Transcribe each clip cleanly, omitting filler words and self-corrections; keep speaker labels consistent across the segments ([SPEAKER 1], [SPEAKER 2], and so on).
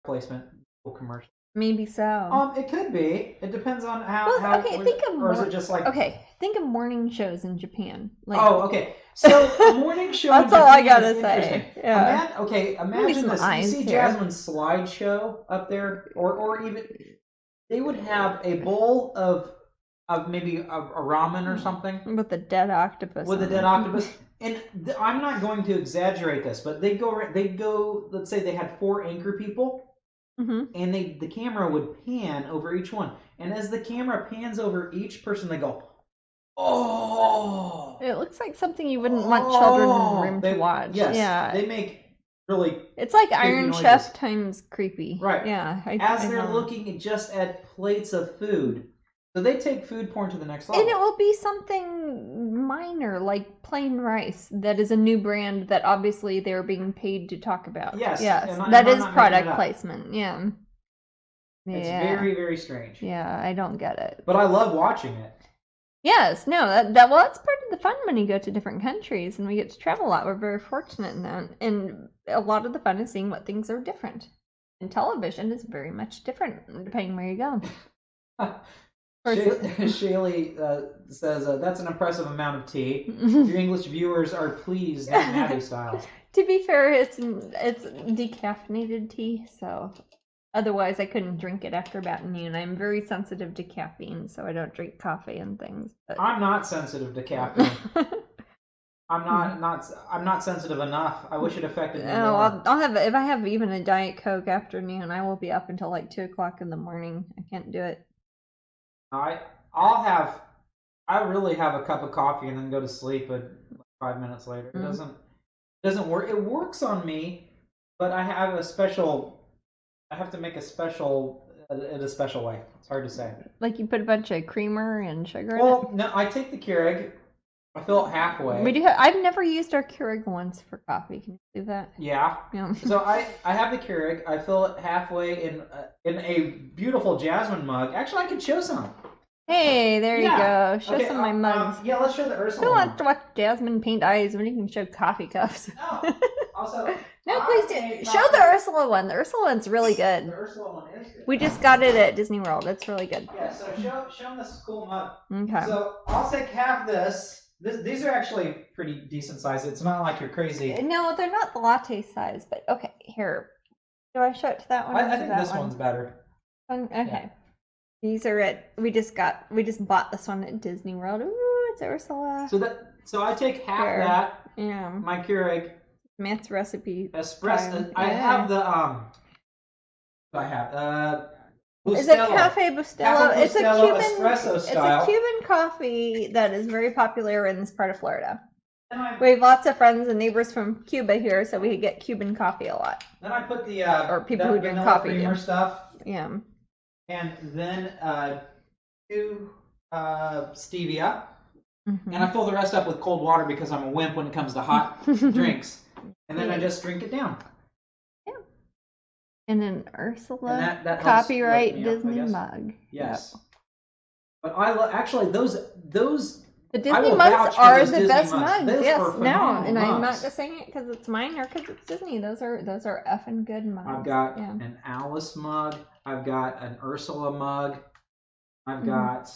[SPEAKER 1] placement commercial.
[SPEAKER 2] Maybe so.
[SPEAKER 1] It could be. It depends on
[SPEAKER 2] Well,
[SPEAKER 1] how
[SPEAKER 2] okay,
[SPEAKER 1] or is it just like
[SPEAKER 2] think of morning shows in Japan. Like,
[SPEAKER 1] oh, okay. So a morning show in
[SPEAKER 2] that's all I
[SPEAKER 1] Japan is
[SPEAKER 2] gotta
[SPEAKER 1] interesting.
[SPEAKER 2] say. Yeah.
[SPEAKER 1] Okay,
[SPEAKER 2] Maybe
[SPEAKER 1] imagine
[SPEAKER 2] some
[SPEAKER 1] this. You
[SPEAKER 2] eyes
[SPEAKER 1] see
[SPEAKER 2] here.
[SPEAKER 1] Jasmine's slideshow up there, or even they would have a bowl of maybe a ramen or something
[SPEAKER 2] With the dead octopus.
[SPEAKER 1] with a dead octopus. And I'm not going to exaggerate this, but they go. Let's say they had 4 anchor people, and the camera would pan over each one, and as the camera pans over each person, they go, "Oh!"
[SPEAKER 2] It looks like something you wouldn't want children in the room to watch.
[SPEAKER 1] Yes,
[SPEAKER 2] yeah.
[SPEAKER 1] they make really.
[SPEAKER 2] It's like Iron
[SPEAKER 1] noises.
[SPEAKER 2] Chef times creepy.
[SPEAKER 1] Right.
[SPEAKER 2] Yeah.
[SPEAKER 1] As they're looking just at plates of food. So they take food porn to the next level.
[SPEAKER 2] And it will be something minor, like plain rice, that is a new brand that obviously they're being paid to talk about.
[SPEAKER 1] Yes.
[SPEAKER 2] That is product placement. Yeah.
[SPEAKER 1] It's very, very strange.
[SPEAKER 2] Yeah, I don't get it.
[SPEAKER 1] But I love watching it.
[SPEAKER 2] Yes, no, that's part of the fun when you go to different countries and we get to travel a lot. We're very fortunate in that. And a lot of the fun is seeing what things are different. And television is very much different depending where you go.
[SPEAKER 1] Shaylee says, that's an impressive amount of tea. Your English viewers are pleased, not Maddie style.
[SPEAKER 2] To be fair, it's decaffeinated tea, so otherwise I couldn't drink it after about noon. I'm very sensitive to caffeine, so I don't drink coffee and things. But...
[SPEAKER 1] I'm not sensitive to caffeine. I'm not sensitive enough. I wish it affected me more.
[SPEAKER 2] I'll have if I have even a Diet Coke afternoon, I will be up until like 2:00 in the morning. I can't do it.
[SPEAKER 1] I really have a cup of coffee and then go to sleep at 5 minutes later. It doesn't work. It works on me, but I have to make a special way. It's hard to say.
[SPEAKER 2] Like you put a bunch of creamer and sugar in it?
[SPEAKER 1] Well, no, I take the Keurig. I fill it halfway.
[SPEAKER 2] We do I've never used our Keurig once for coffee. Can you do that?
[SPEAKER 1] Yeah. So I have the Keurig. I fill it halfway in a beautiful Jasmine mug. Actually, I could show some.
[SPEAKER 2] Hey, there you go. Show some of my mugs.
[SPEAKER 1] Yeah, let's show the Ursula.
[SPEAKER 2] Who wants to watch Jasmine paint eyes when you can show coffee cups?
[SPEAKER 1] No. Also,
[SPEAKER 2] no, please do. Show the Ursula one. The Ursula one's really good.
[SPEAKER 1] The Ursula one is good.
[SPEAKER 2] We just got it at Disney World. It's really good.
[SPEAKER 1] Yeah, so show them this cool mug.
[SPEAKER 2] Okay.
[SPEAKER 1] So I'll take half this. These are actually pretty decent size. It's not like you're crazy.
[SPEAKER 2] No, they're not the latte size, but okay. Here. Do I show it to that one?
[SPEAKER 1] I think this one's better.
[SPEAKER 2] Okay. Yeah. These are we just bought this one at Disney World. Ooh, it's Ursula.
[SPEAKER 1] So I take half that.
[SPEAKER 2] Yeah.
[SPEAKER 1] My Keurig.
[SPEAKER 2] Matt's recipe.
[SPEAKER 1] Espresso. I have the Bustelo.
[SPEAKER 2] Is it Cafe Bustelo? It's a Cuban
[SPEAKER 1] espresso style.
[SPEAKER 2] It's a Cuban coffee that is very popular in this part of Florida. We have lots of friends and neighbors from Cuba here, so we get Cuban coffee a lot.
[SPEAKER 1] Then I put the
[SPEAKER 2] or people who drink coffee
[SPEAKER 1] creamer stuff.
[SPEAKER 2] Yeah.
[SPEAKER 1] And then do stevia. And I fill the rest up with cold water because I'm a wimp when it comes to hot drinks. And then I just drink it down. Yeah.
[SPEAKER 2] And an Ursula
[SPEAKER 1] that
[SPEAKER 2] copyright Disney mug.
[SPEAKER 1] Yes. Yep. But I actually those
[SPEAKER 2] the Disney mugs are the best mugs.
[SPEAKER 1] Those
[SPEAKER 2] yes,
[SPEAKER 1] no,
[SPEAKER 2] and I'm not just saying it because it's mine or because it's Disney. Those are effing good mugs.
[SPEAKER 1] I've got an Alice mug. I've got an Ursula mug. I've got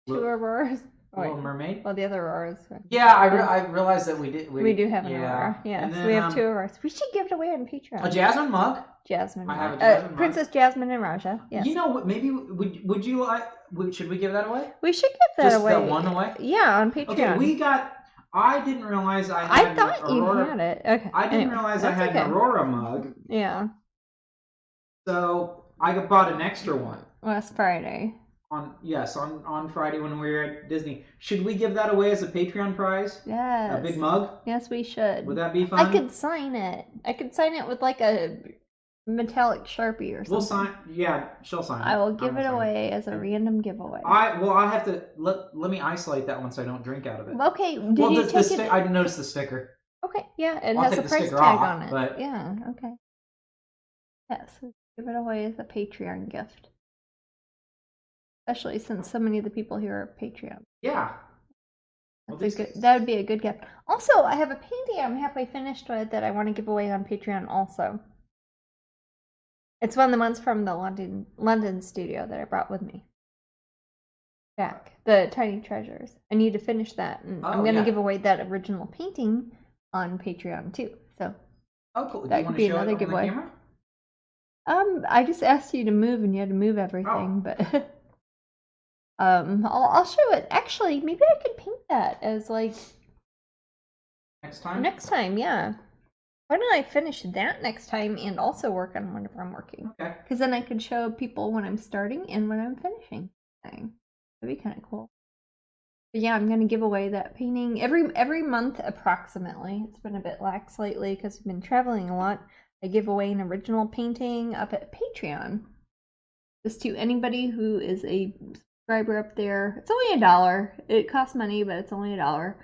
[SPEAKER 2] 2 Auroras.
[SPEAKER 1] Little Mermaid.
[SPEAKER 2] Well, the other Auroras.
[SPEAKER 1] Yeah, I realized that we do
[SPEAKER 2] have an Aurora. Yes, we have 2 Auroras. We should give it away on Patreon.
[SPEAKER 1] A Jasmine mug.
[SPEAKER 2] Jasmine.
[SPEAKER 1] I have a Jasmine mug.
[SPEAKER 2] Princess Jasmine and Raja. Yes.
[SPEAKER 1] You know, maybe would you like? Should we give that away?
[SPEAKER 2] We should give that away.
[SPEAKER 1] Just the one away?
[SPEAKER 2] Yeah, on Patreon.
[SPEAKER 1] Okay, I didn't realize I had.
[SPEAKER 2] I thought you had it. Okay.
[SPEAKER 1] I didn't realize I had an Aurora mug.
[SPEAKER 2] Yeah.
[SPEAKER 1] So I bought an extra one.
[SPEAKER 2] Last Friday.
[SPEAKER 1] On Friday when we were at Disney. Should we give that away as a Patreon prize?
[SPEAKER 2] Yes.
[SPEAKER 1] A big mug?
[SPEAKER 2] Yes, we should.
[SPEAKER 1] Would that be fun?
[SPEAKER 2] I could sign it. I could sign it with like a metallic Sharpie or something.
[SPEAKER 1] We'll sign. Yeah, she'll sign it.
[SPEAKER 2] I will give it away as a random giveaway.
[SPEAKER 1] I have to let me isolate that one so I don't drink out of it.
[SPEAKER 2] Okay. Did you take it?
[SPEAKER 1] I noticed the sticker.
[SPEAKER 2] Okay. Yeah, it has a price tag on it. But... Yeah. Okay. Yes, give it away as a Patreon gift. Especially since so many of the people here are Patreon.
[SPEAKER 1] Yeah.
[SPEAKER 2] That would be a good gift. Also, I have a painting I'm halfway finished with that I want to give away on Patreon also. It's one of the ones from the London studio that I brought with me. Back. The Tiny Treasures. I need to finish that, and I'm going to give away that original painting on Patreon too. So
[SPEAKER 1] cool.
[SPEAKER 2] That could be another giveaway. I just asked you to move, and you had to move everything, but I'll show it. Actually, maybe I could paint that as like
[SPEAKER 1] next time.
[SPEAKER 2] Next time, yeah. Why don't I finish that next time and also work on whenever I'm working?
[SPEAKER 1] Okay.
[SPEAKER 2] Because then I could show people when I'm starting and when I'm finishing. That'd be kind of cool. But yeah, I'm gonna give away that painting every month approximately. It's been a bit lax lately because I've been traveling a lot. I give away an original painting up at Patreon. Just to anybody who is a subscriber up there. It's only $1. It costs money, but it's only $1.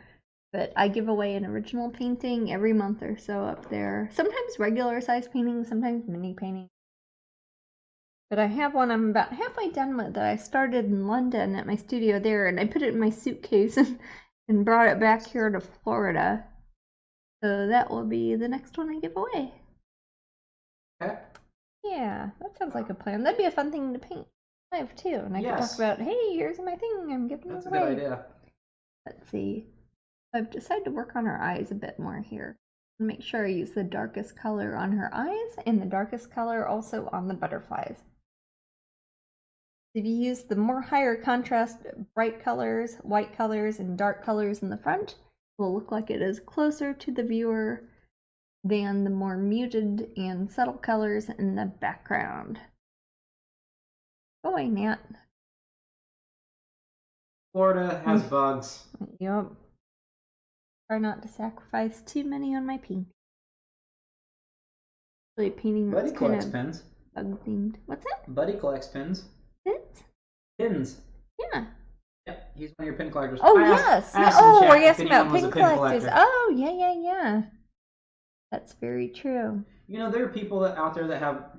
[SPEAKER 2] But I give away an original painting every month or so up there. Sometimes regular size paintings, sometimes mini paintings. But I have one I'm about halfway done with that I started in London at my studio there, and I put it in my suitcase and brought it back here to Florida. So that will be the next one I give away.
[SPEAKER 1] Okay.
[SPEAKER 2] Yeah, that sounds like a plan. That'd be a fun thing to paint live too, and I could talk about, hey, here's my thing, I'm giving it away. That's a good idea. Let's see. I've decided to work on her eyes a bit more here. Make sure I use the darkest color on her eyes and the darkest color also on the butterflies. If you use the more higher contrast bright colors, white colors, and dark colors in the front, it will look like it is closer to the viewer than the more muted and subtle colors in the background. Go away, Nat.
[SPEAKER 1] Florida has bugs.
[SPEAKER 2] Yep. Try not to sacrifice too many on my painting. Really painting
[SPEAKER 1] Buddy collects pins.
[SPEAKER 2] Bug themed. What's that?
[SPEAKER 1] Buddy collects pins.
[SPEAKER 2] Pins?
[SPEAKER 1] Pins.
[SPEAKER 2] Yeah.
[SPEAKER 1] Yep, he's one of your pin collectors.
[SPEAKER 2] Oh, yes. We're asking about pin collectors. Oh, yeah. That's very true.
[SPEAKER 1] You know, there are people out there that have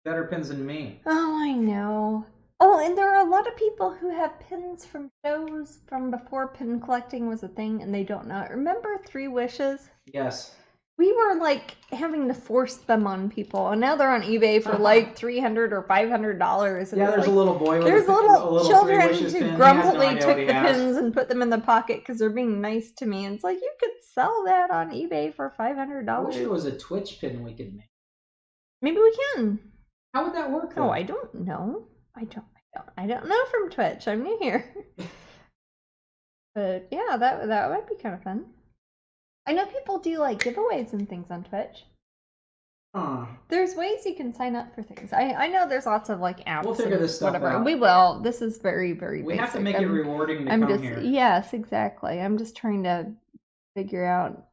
[SPEAKER 1] better pins than me.
[SPEAKER 2] Oh, I know. Oh, and there are a lot of people who have pins from shows from before pin collecting was a thing, and they don't know it. Remember 3 Wishes?
[SPEAKER 1] Yes.
[SPEAKER 2] We were like having to force them on people, and now they're on eBay for like $300 or $500.
[SPEAKER 1] Yeah, there's
[SPEAKER 2] like,
[SPEAKER 1] a little boy with
[SPEAKER 2] there's little children who grumpily
[SPEAKER 1] no
[SPEAKER 2] took the pins and put them in the pocket because they're being nice to me. And it's like, you could sell that on eBay for $500.
[SPEAKER 1] I wish there was a Twitch pin we could make.
[SPEAKER 2] Maybe we can.
[SPEAKER 1] How would that work, though?
[SPEAKER 2] Oh, I don't know. I don't know from Twitch. I'm new here. But yeah, that might be kind of fun. I know people do like giveaways and things on Twitch. There's ways you can sign up for things. I know there's lots of like apps.
[SPEAKER 1] We'll figure this stuff out.
[SPEAKER 2] We will. This is very, very
[SPEAKER 1] We
[SPEAKER 2] basic.
[SPEAKER 1] have to make it rewarding to come here.
[SPEAKER 2] Yes, exactly. I'm just trying to figure out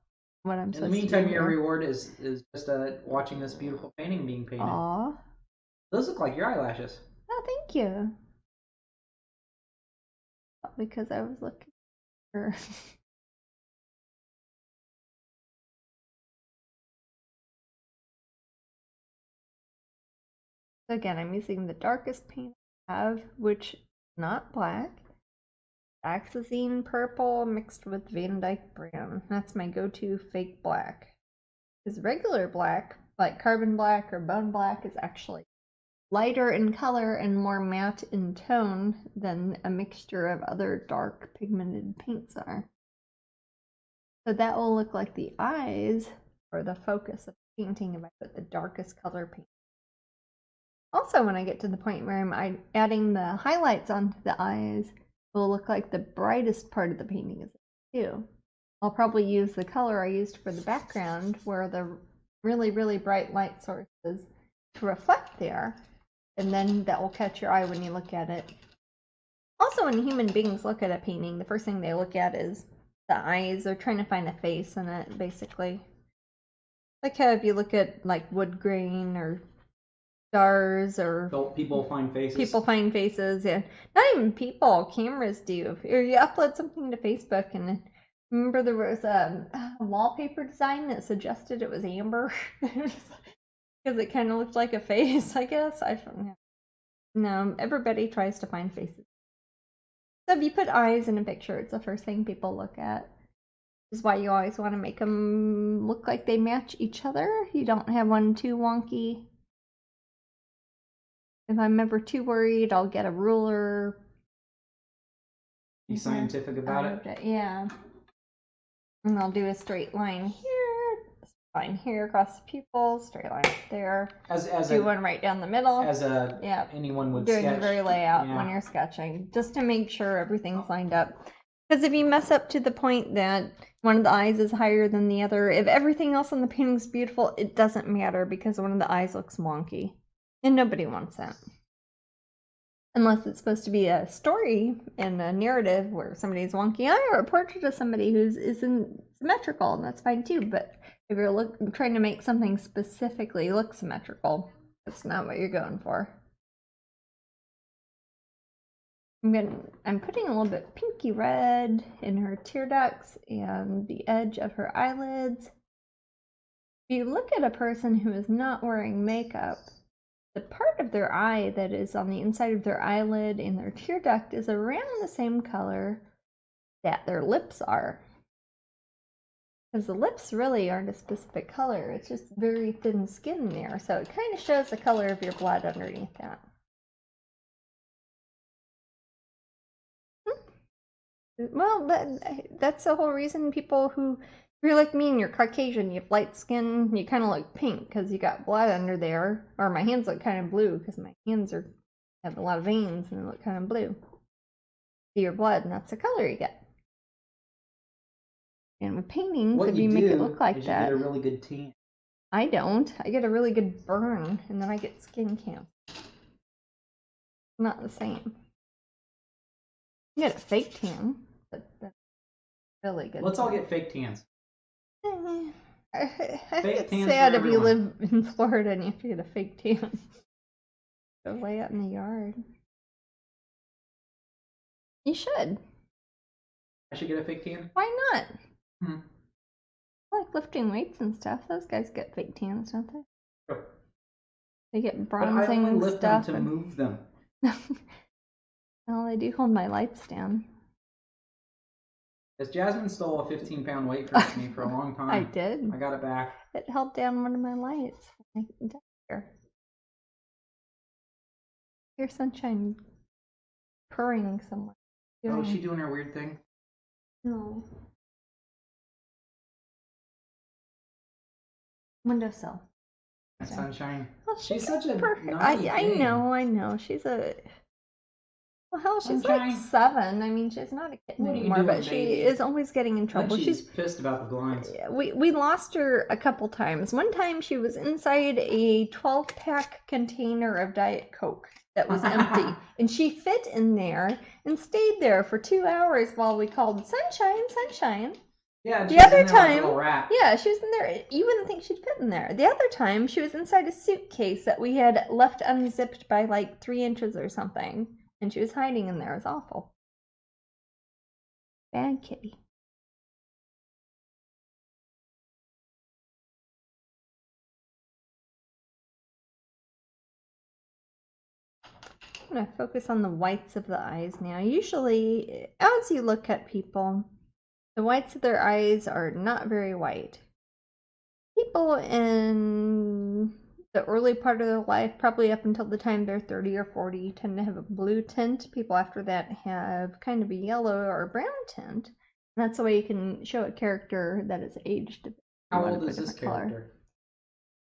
[SPEAKER 2] what I'm supposed to do.
[SPEAKER 1] In the meantime, your reward is just watching this beautiful painting being painted.
[SPEAKER 2] Aw.
[SPEAKER 1] Those look like your eyelashes.
[SPEAKER 2] Oh, thank you. Because I was looking for... Again, I'm using the darkest paint I have, which is not black. Axazine purple mixed with Van Dyke brown. That's my go-to fake black. Because regular black, like carbon black or bone black, is actually lighter in color and more matte in tone than a mixture of other dark pigmented paints are. So that will look like the eyes, or the focus of the painting, if I put the darkest color paint. Also, when I get to the point where I'm adding the highlights onto the eyes, it will look like the brightest part of the painting is too. I'll probably use the color I used for the background, where the really, really bright light sources to reflect there, and then that will catch your eye when you look at it. Also, when human beings look at a painting, the first thing they look at is the eyes. They're trying to find a face in it, basically. Like how if you look at like wood grain or stars, or
[SPEAKER 1] people find faces.
[SPEAKER 2] People find faces, yeah. Not even people, cameras do. Or you upload something to Facebook, and remember there was a wallpaper design that suggested it was amber because it kind of looked like a face, I guess. I don't know. No, everybody tries to find faces. So if you put eyes in a picture, it's the first thing people look at. This is why you always want to make them look like they match each other. You don't have one too wonky. If I'm ever too worried, I'll get a ruler.
[SPEAKER 1] Be scientific about it?
[SPEAKER 2] Yeah. And I'll do a straight line here, line here across the pupil, straight line there. Do one right down the middle.
[SPEAKER 1] As anyone would
[SPEAKER 2] doing
[SPEAKER 1] sketch.
[SPEAKER 2] the very layout when you're sketching, just to make sure everything's lined up. Because if you mess up to the point that one of the eyes is higher than the other, if everything else on the painting's beautiful, it doesn't matter because one of the eyes looks wonky. And nobody wants that. Unless it's supposed to be a story and a narrative where somebody's wonky eye, or a portrait of somebody who isn't symmetrical, and that's fine too. But if you're trying to make something specifically look symmetrical, that's not what you're going for. I'm putting a little bit pinky red in her tear ducts and the edge of her eyelids. If you look at a person who is not wearing makeup, the part of their eye that is on the inside of their eyelid and their tear duct is around the same color that their lips are. Because the lips really aren't a specific color, it's just very thin skin there, so it kind of shows the color of your blood underneath that. Well, that's the whole reason people who, if you're like me and you're Caucasian, you have light skin, you kind of look pink because you got blood under there. Or my hands look kind of blue because my hands have a lot of veins and they look kind of blue. See your blood, and that's the color you get. And with paintings, if you make it look like that,
[SPEAKER 1] you get a really good tan.
[SPEAKER 2] I don't. I get a really good burn, and then I get skin cancer. Not the same. You get a fake tan, but that's really good.
[SPEAKER 1] Let's all get fake tans.
[SPEAKER 2] It's sad if you live in Florida and you have to get a fake tan. Go lay out in the yard. You should.
[SPEAKER 1] I should get a fake tan?
[SPEAKER 2] Why not? I like lifting weights and stuff. Those guys get fake tans, don't they?
[SPEAKER 1] Sure.
[SPEAKER 2] They get bronzing
[SPEAKER 1] but I only lift
[SPEAKER 2] stuff.
[SPEAKER 1] them to move them.
[SPEAKER 2] Well, they do hold my lights down.
[SPEAKER 1] Yes, Jasmine stole a 15-pound weight from me for a long time.
[SPEAKER 2] I did.
[SPEAKER 1] I got it back.
[SPEAKER 2] It held down one of my lights. Here's Sunshine purring somewhere.
[SPEAKER 1] Oh, is she doing her weird thing?
[SPEAKER 2] No. Windowsill.
[SPEAKER 1] Sunshine.
[SPEAKER 2] Well,
[SPEAKER 1] she's such a
[SPEAKER 2] perfect.
[SPEAKER 1] naughty
[SPEAKER 2] I
[SPEAKER 1] thing.
[SPEAKER 2] know. She's a. Well, hell, she's
[SPEAKER 1] Sunshine.
[SPEAKER 2] Like 7. I mean, she's not a kitten anymore, but she is always getting in trouble.
[SPEAKER 1] She's pissed about the blinds.
[SPEAKER 2] We lost her a couple times. One time she was inside a 12-pack container of Diet Coke that was empty, and she fit in there and stayed there for 2 hours while we called Sunshine.
[SPEAKER 1] Yeah,
[SPEAKER 2] the other time,
[SPEAKER 1] yeah,
[SPEAKER 2] she was in there. You wouldn't think she'd fit in there. The other time, she was inside a suitcase that we had left unzipped by like 3 inches or something, and she was hiding in there. It was awful. Bad kitty. I'm going to focus on the whites of the eyes now. Usually, as you look at people, the whites of their eyes are not very white. People in the early part of their life, probably up until the time they're 30 or 40, tend to have a blue tint. People after that have kind of a yellow or a brown tint. And that's the way you can show a character that is aged.
[SPEAKER 1] How old is this character?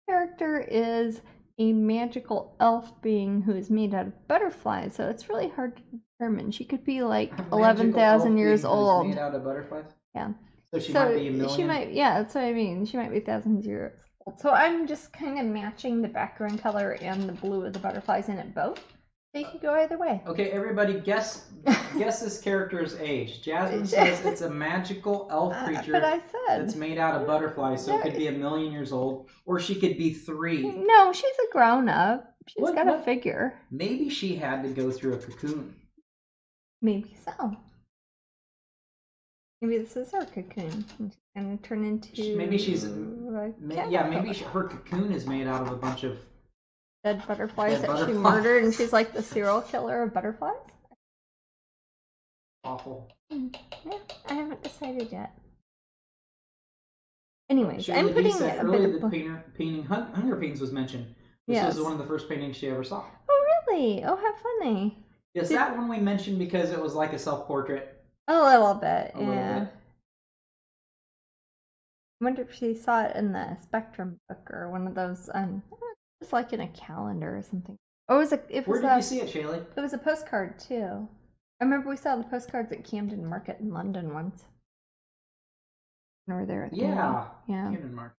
[SPEAKER 2] Character is a magical elf being who is made out of butterflies, so it's really hard to determine. She could be like 11,000 years old.
[SPEAKER 1] Made out of butterflies?
[SPEAKER 2] Yeah.
[SPEAKER 1] So she might be a million?
[SPEAKER 2] Yeah, that's what I mean. She might be thousands of years old. So I'm just kind of matching the background color and the blue of the butterflies in it both. So you can go either way.
[SPEAKER 1] Okay, everybody, guess this character's age. Jasmine says it's a magical elf creature that's made out of butterflies, so it could be a million years old, or she could be 3.
[SPEAKER 2] No, she's a grown-up. She's got a figure.
[SPEAKER 1] Maybe she had to go through a cocoon.
[SPEAKER 2] Maybe so. Maybe this is her cocoon. And turn into.
[SPEAKER 1] Maybe she's. Maybe her cocoon is made out of a bunch of
[SPEAKER 2] dead butterflies she murdered, and she's like the serial killer of butterflies.
[SPEAKER 1] Awful.
[SPEAKER 2] Yeah, I haven't decided yet. Anyways,
[SPEAKER 1] I'm
[SPEAKER 2] putting
[SPEAKER 1] earlier the painting Hunger Paintings was mentioned. This was one of the first paintings she ever saw.
[SPEAKER 2] Oh, really? Oh, how funny.
[SPEAKER 1] Is that one we mentioned because it was like a self-portrait?
[SPEAKER 2] A little bit,
[SPEAKER 1] A little bit.
[SPEAKER 2] I wonder if she saw it in the Spectrum book or one of those, just like in a calendar or something. Oh,
[SPEAKER 1] Where did you see it, Shaylee?
[SPEAKER 2] It was a postcard too. I remember we saw the postcards at Camden Market in London once. When we were there at
[SPEAKER 1] Yeah.
[SPEAKER 2] Camden
[SPEAKER 1] Market.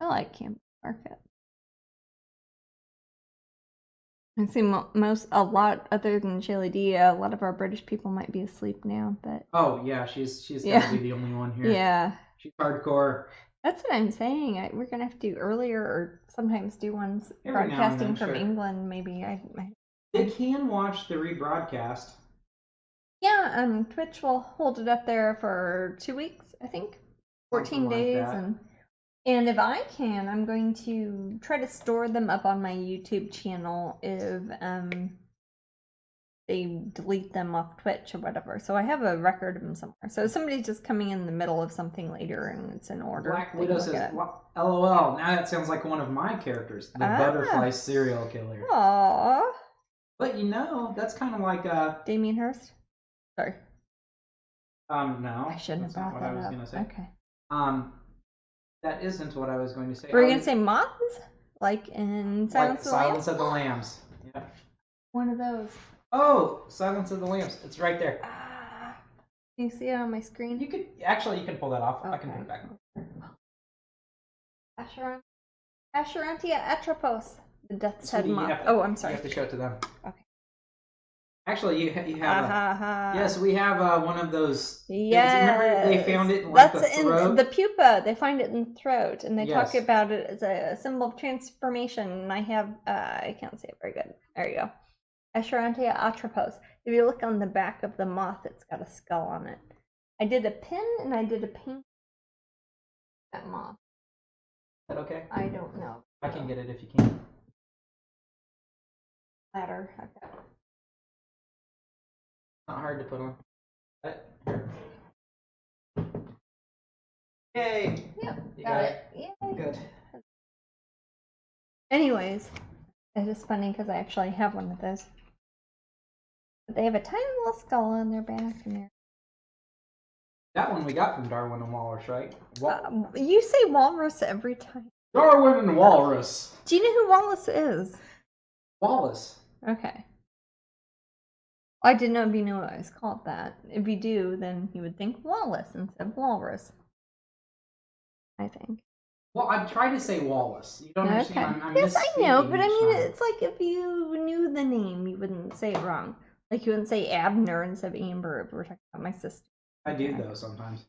[SPEAKER 2] I like Camden Market. I see a lot other than Shaylee D. A lot of our British people might be asleep now, but
[SPEAKER 1] oh yeah, she's gotta be the only one here.
[SPEAKER 2] Yeah,
[SPEAKER 1] she's hardcore.
[SPEAKER 2] That's what I'm saying. We're gonna have to do earlier, or sometimes do ones broadcasting from England. Maybe
[SPEAKER 1] They can watch the rebroadcast.
[SPEAKER 2] Yeah, Twitch will hold it up there for 2 weeks, I think, 14 days, and if I can, I'm going to try to store them up on my YouTube channel if they delete them off Twitch or whatever. So I have a record of them somewhere. So if somebody's just coming in the middle of something later and it's in order.
[SPEAKER 1] Black Widow says, LOL, now that sounds like one of my characters, the butterfly serial killer.
[SPEAKER 2] Aww.
[SPEAKER 1] But you know, that's kind of like
[SPEAKER 2] Damien Hirst? Sorry.
[SPEAKER 1] No.
[SPEAKER 2] I shouldn't have brought that up.
[SPEAKER 1] I was going to say.
[SPEAKER 2] Okay.
[SPEAKER 1] That isn't what I was going to say.
[SPEAKER 2] Were you going to say moths? Like in Silence
[SPEAKER 1] of the Lambs. Yeah.
[SPEAKER 2] One of those.
[SPEAKER 1] Oh, Silence of the Lambs. It's right there.
[SPEAKER 2] Can you see it on my screen?
[SPEAKER 1] You can pull that off. Okay. I can put it back.
[SPEAKER 2] Acherontia atropos. The death's head moth. I'm sorry.
[SPEAKER 1] You have to show it to them.
[SPEAKER 2] Okay.
[SPEAKER 1] Actually, you have yes, we have one of those.
[SPEAKER 2] Yes.
[SPEAKER 1] Remember they found it in
[SPEAKER 2] the
[SPEAKER 1] throat?
[SPEAKER 2] In the pupa. They find it in the throat, and they talk about it as a symbol of transformation. And I have, I can't say it very good. There you go. Acherontia atropos. If you look on the back of the moth, it's got a skull on it. I did a pin and I did a paint. That moth.
[SPEAKER 1] Is that okay?
[SPEAKER 2] I don't know.
[SPEAKER 1] I can get it if you can.
[SPEAKER 2] Ladder. Okay.
[SPEAKER 1] Not hard to put on. Yay!
[SPEAKER 2] Yep, got it. Yay.
[SPEAKER 1] Good.
[SPEAKER 2] Anyways, it's just funny because I actually have one of those. But they have a tiny little skull on their back and there.
[SPEAKER 1] That one we got from Darwin and Walrus, right?
[SPEAKER 2] You say walrus every time.
[SPEAKER 1] Darwin and Walrus.
[SPEAKER 2] Do you know who Wallace is?
[SPEAKER 1] Wallace.
[SPEAKER 2] Okay. I didn't know if you knew it was called that. If you do, then you would think Wallace instead of walrus. I think.
[SPEAKER 1] Well, I try to say Wallace. You don't understand. I'm
[SPEAKER 2] yes, I know, but I mean, it's like if you knew the name, you wouldn't say it wrong. Like you wouldn't say Abner instead of Amber if we're talking about my sister.
[SPEAKER 1] I do, though, sometimes.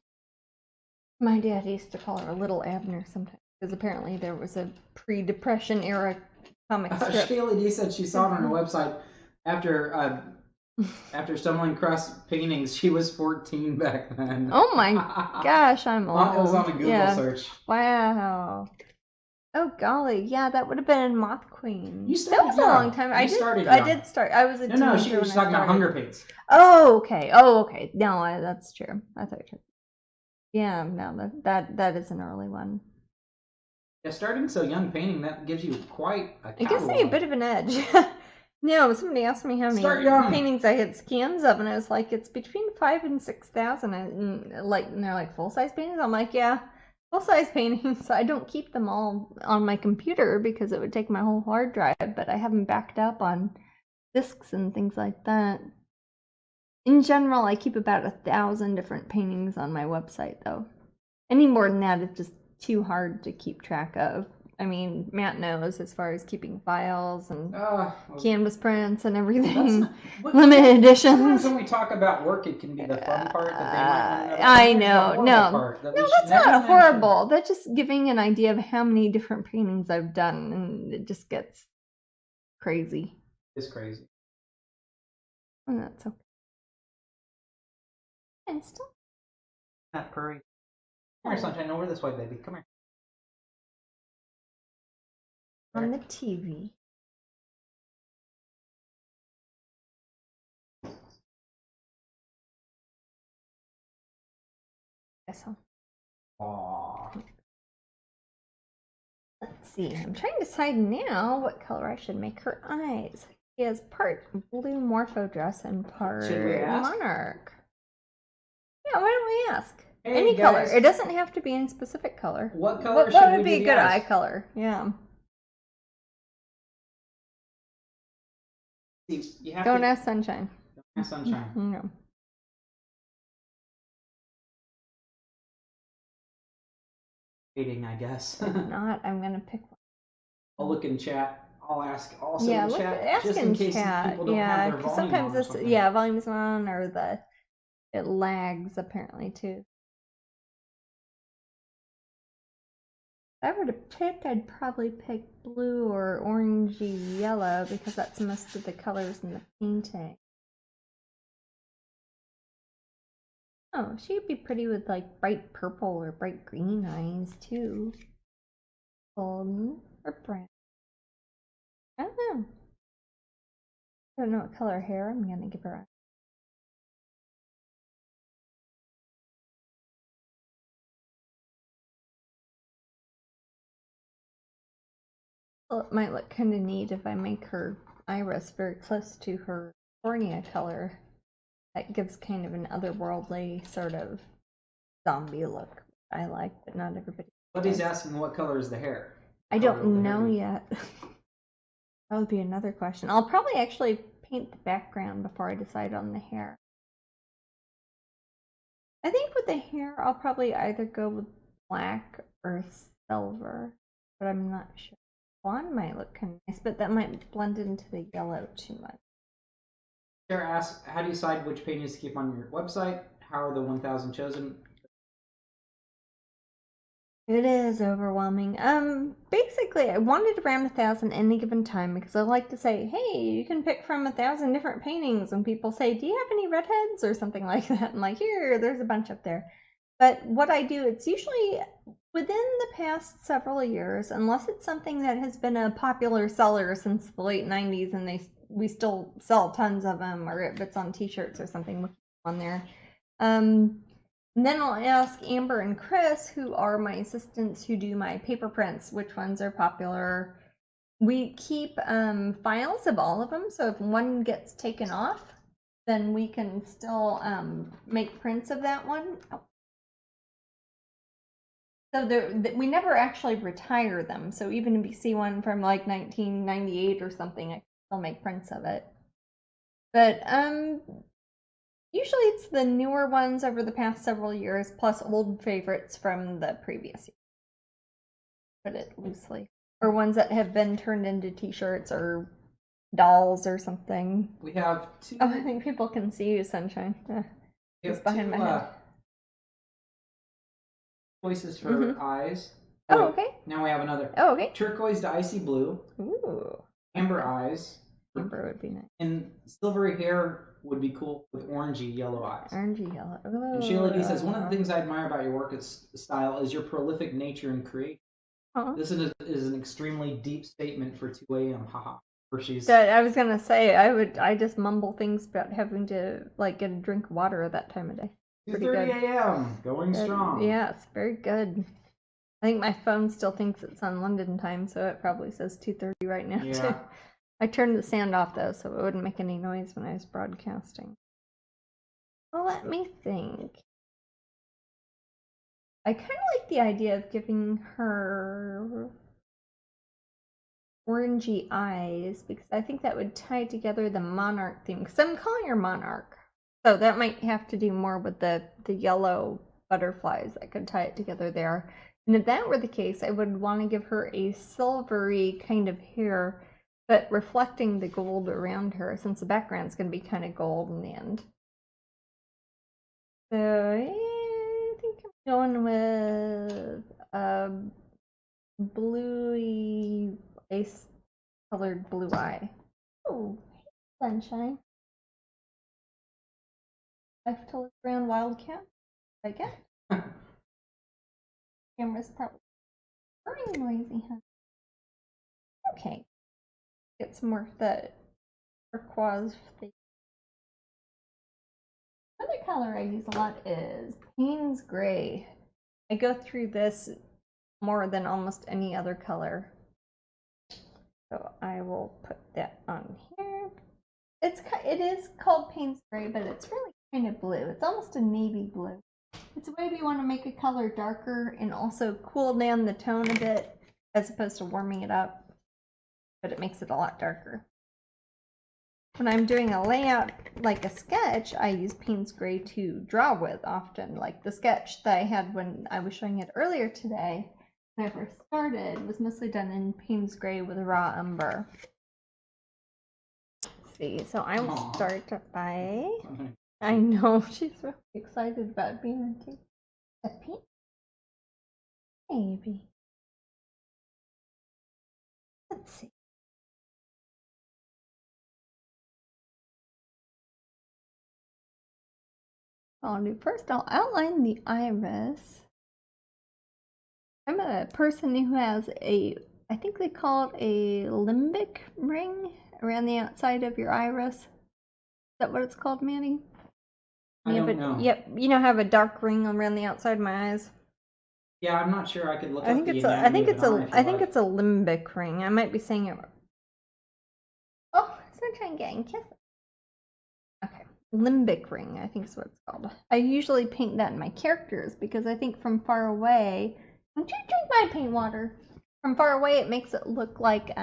[SPEAKER 2] My dad used to call her Little Abner sometimes, because apparently there was a pre-Depression era comic strip.
[SPEAKER 1] Shaylee D said she saw it on her website after stumbling across paintings. She was 14 back then.
[SPEAKER 2] Oh my gosh, I'm old.
[SPEAKER 1] It was on a Google search.
[SPEAKER 2] Wow. Oh golly, yeah, that would have been Moth Queen.
[SPEAKER 1] That was
[SPEAKER 2] a long time. I did start. I was a teenager.
[SPEAKER 1] No, she was talking about Hunger Paints.
[SPEAKER 2] Oh, okay. No, that's true. I thought you were. Yeah, no, that is an early one.
[SPEAKER 1] Yeah, starting so young painting, that gives you quite a catalog.
[SPEAKER 2] It gives me a bit of an edge. No, somebody asked me how many paintings I had scans of, and I was like, it's between 5,000 and 6,000. And they're like full-size paintings. I'm like, yeah, full-size paintings. I don't keep them all on my computer because it would take my whole hard drive, but I have them backed up on discs and things like that. In general, I keep about 1,000 different paintings on my website, though. Any more than that, it's just too hard to keep track of. I mean, Matt knows as far as keeping files and canvas prints and everything. Limited editions.
[SPEAKER 1] Sometimes when we talk about work, it can be the fun part that they might know.
[SPEAKER 2] I know. No, that's not horrible. That's just giving an idea of how many different paintings I've done, and it just gets crazy.
[SPEAKER 1] It's crazy.
[SPEAKER 2] And that's okay. And still.
[SPEAKER 1] Not purry. Come here, Sunshine. Over this way, baby. Come here.
[SPEAKER 2] On the TV. Guess so.
[SPEAKER 1] Aww.
[SPEAKER 2] Let's see. I'm trying to decide now what color I should make her eyes. He has part blue morpho dress and part monarch. Yeah, why don't we ask?
[SPEAKER 1] Hey,
[SPEAKER 2] any
[SPEAKER 1] guys.
[SPEAKER 2] color. It doesn't have to be any specific color.
[SPEAKER 1] What color
[SPEAKER 2] what would be a good eye color? Yeah.
[SPEAKER 1] You have
[SPEAKER 2] don't ask Sunshine.
[SPEAKER 1] Don't ask Sunshine.
[SPEAKER 2] No.
[SPEAKER 1] Waiting, I guess.
[SPEAKER 2] If not, I'm gonna pick one.
[SPEAKER 1] I'll look in chat. I'll ask also
[SPEAKER 2] in
[SPEAKER 1] chat.
[SPEAKER 2] Ask
[SPEAKER 1] just
[SPEAKER 2] in
[SPEAKER 1] case
[SPEAKER 2] chat.
[SPEAKER 1] people don't have their volume
[SPEAKER 2] sometimes
[SPEAKER 1] on
[SPEAKER 2] it's volume's on or it lags apparently too. If I were to pick, I'd probably pick blue or orangey yellow because that's most of the colors in the painting. Oh, she'd be pretty with like bright purple or bright green eyes too. Golden or brown. I don't know. I don't know what color hair I'm gonna give her. Well, it might look kind of neat if I make her iris very close to her cornea color. That gives kind of an otherworldly sort of zombie look. I like, but not everybody.
[SPEAKER 1] Somebody's asking what color is the hair.
[SPEAKER 2] I don't know yet. That would be another question. I'll probably actually paint the background before I decide on the hair. I think with the hair, I'll probably either go with black or silver, but I'm not sure. Blonde might look kind of nice, but that might blend into the yellow too much.
[SPEAKER 1] Sarah asks, how do you decide which paintings to keep on your website? How are the 1,000 chosen?
[SPEAKER 2] It is overwhelming. Basically, I wanted around 1,000 any given time because I like to say, hey, you can pick from 1,000 different paintings. When people say, do you have any redheads or something like that? I'm like, here, there's a bunch up there. But what I do, it's usually within the past several years, unless it's something that has been a popular seller since the late 90s and we still sell tons of them, or if it's on t-shirts or something on there. And then I'll ask Amber and Chris, who are my assistants who do my paper prints, which ones are popular. We keep files of all of them, so if one gets taken off, then we can still make prints of that one. So we never actually retire them. So even if you see one from like 1998 or something, I can still make prints of it. But usually it's the newer ones over the past several years, plus old favorites from the previous year. Put it loosely. Or ones that have been turned into t-shirts or dolls or something.
[SPEAKER 1] We have two.
[SPEAKER 2] Oh, I think people can see you, Sunshine. It's behind my head.
[SPEAKER 1] Choices for eyes.
[SPEAKER 2] Oh, okay.
[SPEAKER 1] Now we have another.
[SPEAKER 2] Oh, okay.
[SPEAKER 1] Turquoise to icy blue.
[SPEAKER 2] Ooh.
[SPEAKER 1] Amber eyes.
[SPEAKER 2] Amber would be nice.
[SPEAKER 1] And silvery hair would be cool with orangey yellow eyes.
[SPEAKER 2] Orangey yellow.
[SPEAKER 1] Oh. And Sheila D says, one of the things I admire about your work style is your prolific nature and creation. This is an extremely deep statement for 2 a.m. Haha.
[SPEAKER 2] I was gonna say I just mumble things about having to like get a drink of water at that time of day.
[SPEAKER 1] 2:30 a.m. Going strong.
[SPEAKER 2] Yes, very good. I think my phone still thinks it's on London time, so it probably says 2:30 right now too. I turned the sound off though, so it wouldn't make any noise when I was broadcasting. Well, let me think. I kind of like the idea of giving her orangey eyes because I think that would tie together the monarch theme. Because I'm calling her Monarch, so that might have to do more with the yellow butterflies that could tie it together there. And if that were the case, I would want to give her a silvery kind of hair, but reflecting the gold around her, since the background's going to be kind of gold in the end. So I think I'm going with a bluey, ice-colored blue eye. Oh, Sunshine. I've told around Wildcat. I get. Camera's probably very noisy, huh? Okay. Get some more of that turquoise thing. Another color I use a lot is Payne's Gray. I go through this more than almost any other color. So I will put that on here. it is called Payne's Gray, but it's really kind of blue. It's almost a navy blue. It's a way if you want to make a color darker and also cool down the tone a bit as opposed to warming it up, but it makes it a lot darker. When I'm doing a layout like a sketch, I use Payne's Gray to draw with often. Like the sketch that I had when I was showing it earlier today, when I first started, was mostly done in Payne's Gray with raw umber. Let's see, so I will start by... I know, she's really excited about being a pink baby. Let's see. I'll outline the iris. I'm a person who has I think they call it a limbic ring around the outside of your iris. Is that what it's called, Manny?
[SPEAKER 1] I don't know.
[SPEAKER 2] Yep, have a dark ring around the outside of my eyes.
[SPEAKER 1] Yeah, I'm not sure. I could look
[SPEAKER 2] up the anatomy I think it's a limbic ring. I might be saying it wrong. Oh, sunshine gang, kiss it. Okay, limbic ring, I think is what it's called. I usually paint that in my characters because I think from far away, don't you drink my paint water? From far away, it makes it look like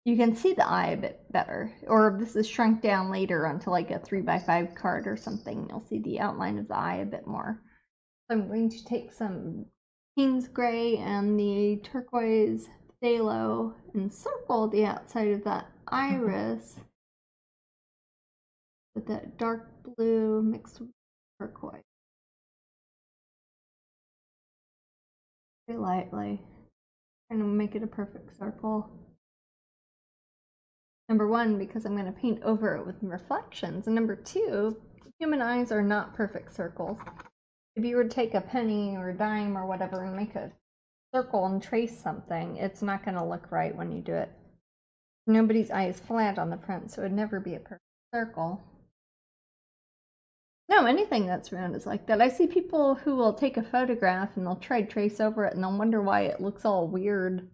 [SPEAKER 2] you can see the eye a bit better. Or if this is shrunk down later onto like a 3x5 card or something, you'll see the outline of the eye a bit more. So I'm going to take some Payne's Gray and the turquoise phthalo and circle the outside of that iris with that dark blue mixed with turquoise. Very lightly. Trying to make it a perfect circle. Number one, because I'm going to paint over it with reflections. And number two, human eyes are not perfect circles. If you were to take a penny or a dime or whatever and make a circle and trace something, it's not going to look right when you do it. Nobody's eye is flat on the print, so it would never be a perfect circle. No, anything that's round is like that. I see people who will take a photograph and they'll try to trace over it and they'll wonder why it looks all weird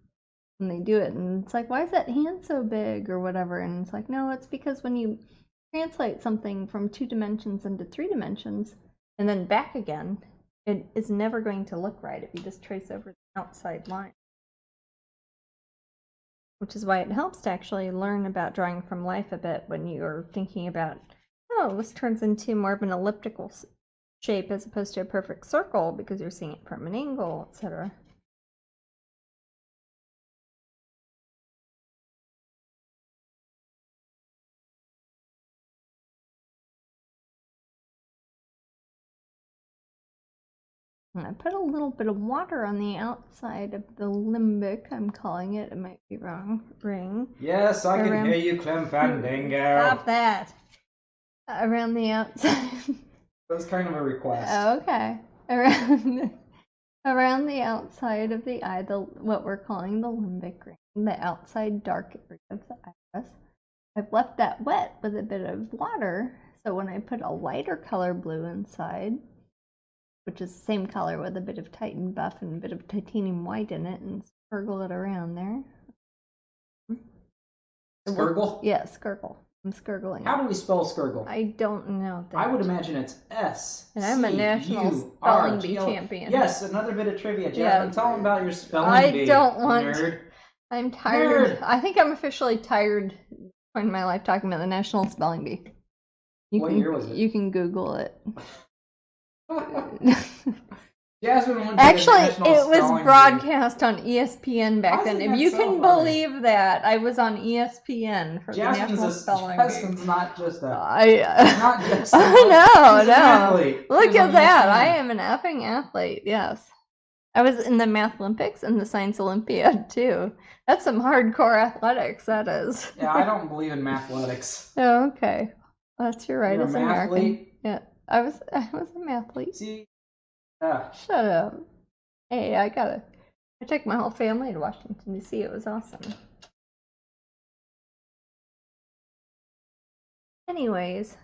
[SPEAKER 2] when they do it. And it's like, why is that hand so big or whatever? And it's like, no, it's because when you translate something from 2 dimensions into 3 dimensions and then back again, it is never going to look right if you just trace over the outside line. Which is why it helps to actually learn about drawing from life a bit when you're thinking about, oh, this turns into more of an elliptical shape as opposed to a perfect circle because you're seeing it from an angle, etc. And I put a little bit of water on the outside of the limbic, I'm calling it. It might be wrong. Ring.
[SPEAKER 1] Yes, I can hear you, Clem Fandango.
[SPEAKER 2] Stop that. Around the outside.
[SPEAKER 1] That was kind of a request.
[SPEAKER 2] Okay. Around the outside of the eye, what we're calling the limbic ring, the outside dark area of the iris. I've left that wet with a bit of water, so when I put a lighter color blue inside, which is the same color with a bit of Titan buff and a bit of titanium white in it, and squirgle it around there.
[SPEAKER 1] Skirgle?
[SPEAKER 2] Yeah, skirgle. I'm skirgling.
[SPEAKER 1] How do we spell skirgle?
[SPEAKER 2] I don't know that.
[SPEAKER 1] I would imagine it's S.
[SPEAKER 2] And I'm a national spelling bee champion.
[SPEAKER 1] Yes, another bit of trivia. Jasmine, tell them about your spelling bee.
[SPEAKER 2] I don't want.
[SPEAKER 1] Nerd.
[SPEAKER 2] I'm tired.
[SPEAKER 1] Nerd.
[SPEAKER 2] I think I'm officially tired in my life talking about the national spelling bee.
[SPEAKER 1] What year was it?
[SPEAKER 2] You can Google it.
[SPEAKER 1] Jasmine
[SPEAKER 2] Actually, it was broadcast on ESPN back then. If you can believe that, I was on ESPN for the national spelling bee.
[SPEAKER 1] Jasmine's not just a.
[SPEAKER 2] Not
[SPEAKER 1] just.
[SPEAKER 2] No. Look at that! I am an effing athlete. Yes, I was in the Math Olympics and the Science Olympiad too. That's some hardcore athletics. That is.
[SPEAKER 1] Yeah, I don't believe in mathletics.
[SPEAKER 2] Oh, okay. That's your right.
[SPEAKER 1] You're
[SPEAKER 2] as
[SPEAKER 1] a
[SPEAKER 2] an American.
[SPEAKER 1] mathlete?
[SPEAKER 2] Yeah, I was a mathlete.
[SPEAKER 1] See.
[SPEAKER 2] Shut up. Hey, I took my whole family to Washington, D.C. It was awesome. Anyways,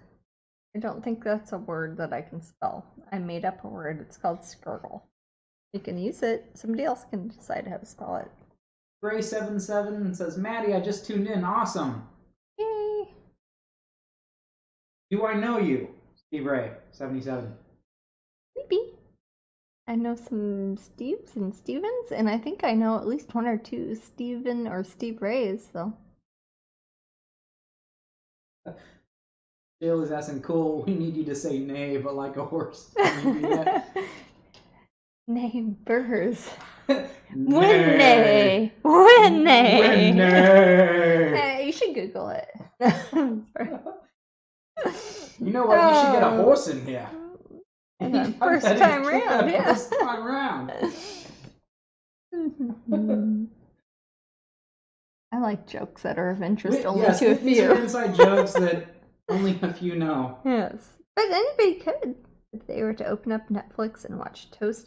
[SPEAKER 2] I don't think that's a word that I can spell. I made up a word. It's called skirgle. You can use it. Somebody else can decide how to spell it.
[SPEAKER 1] Gray77 says, Maddie, I just tuned in. Awesome.
[SPEAKER 2] Yay.
[SPEAKER 1] Do I know you? Steve Ray, 77.
[SPEAKER 2] Maybe. I know some Steves and Stevens, and I think I know at least one or two Steven or Steve Rays, so.
[SPEAKER 1] Jill is asking, cool, we need you to say nay, but like a horse. Can you do that?
[SPEAKER 2] Neighbors.
[SPEAKER 1] Nay.
[SPEAKER 2] Winnie.
[SPEAKER 1] Winnie.
[SPEAKER 2] You should Google it.
[SPEAKER 1] You know what? You should get a horse in here.
[SPEAKER 2] First time round, yeah.
[SPEAKER 1] First time round.
[SPEAKER 2] I like jokes that are of interest only
[SPEAKER 1] yes,
[SPEAKER 2] to a
[SPEAKER 1] these
[SPEAKER 2] few.
[SPEAKER 1] are inside jokes that only a few know.
[SPEAKER 2] Yes. But anybody could if they were to open up Netflix and watch Toast.